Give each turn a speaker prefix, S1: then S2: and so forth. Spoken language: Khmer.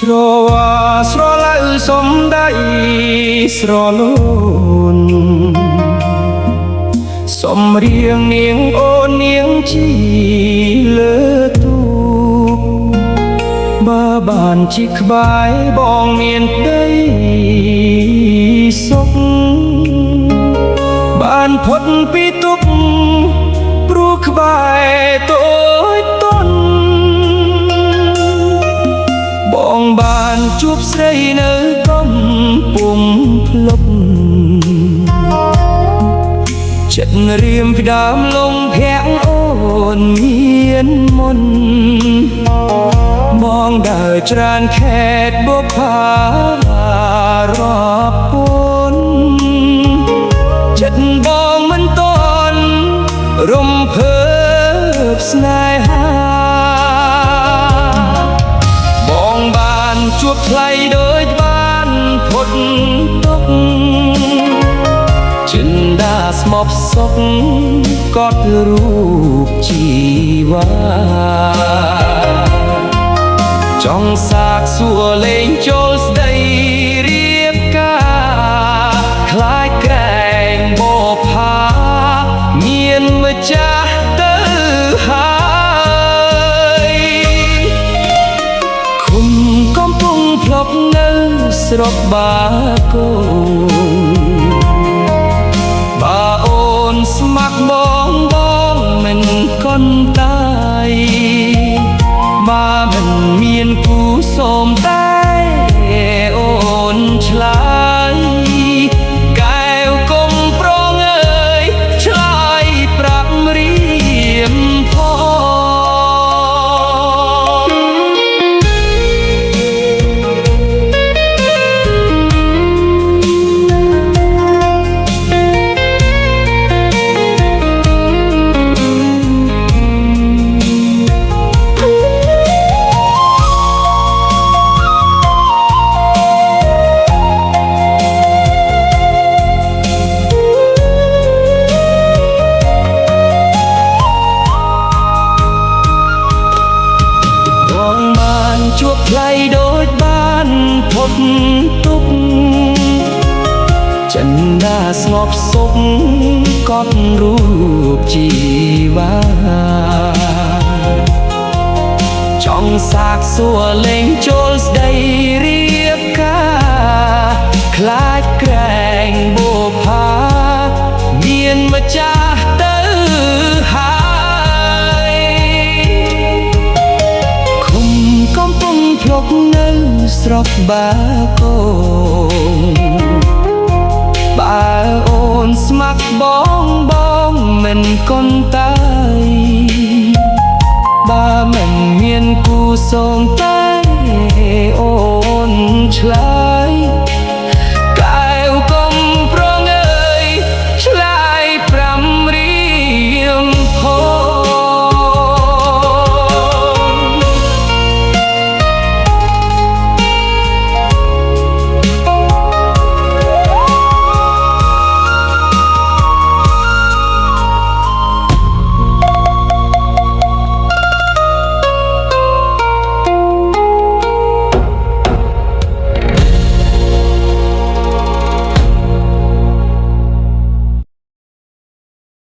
S1: ស្រវ៉ាស្រឡៅសំដីស្រលូនសំរៀងនាងអូននាងជីលើទូបើបានជីក្បែរបងមានដីសុខបានផុតពីទុក្ខព្រោះក្បែរតូចតន់បងបានជួបស្រីនៅកំពុងភ្លុកចិត្តរៀមពីដើមលងភាក់អូនមានមុនបងដើរច្រានខេត្តបុប្ផារាប់ពុនចិត្តបងមិនតន់រំភើបស្នេហាបងបានជួបថ្លៃដូចបានផុតទុក្ខចិនដាស្មប់សុខកត់រូបជីវ៉ាចង់សាកសួរលេងចូលស្ដីរៀបការខ្លាចក្រែងបផាមានម្ចាស់ទៅហើយគុំកំពុងភ្លុកនៅស្រុកបាគោបើអូនស្ម័គ្របងមិនកន្តើយបើមិនមានគូសូមតែអូនឆ្លើយកែវគុំប្រងអើយឆ្លើយប្រាប់រៀមជួបថ្លៃដូចបានផុតទុក្ខចិនដាស្ងប់សុខកត់រូបជីវ៉ាចង់សាកសួរលេងចូលស្ដីរៀបការខ្លាចក្រែងបុប្ផាមានម្ចាស់ទៅហើយភ្លុកនៅស្រុកបាគោបើអូនស្ម័គ្របងមិនកន្តើយបើមិនមានគូសូមតែអូនឆ្លើ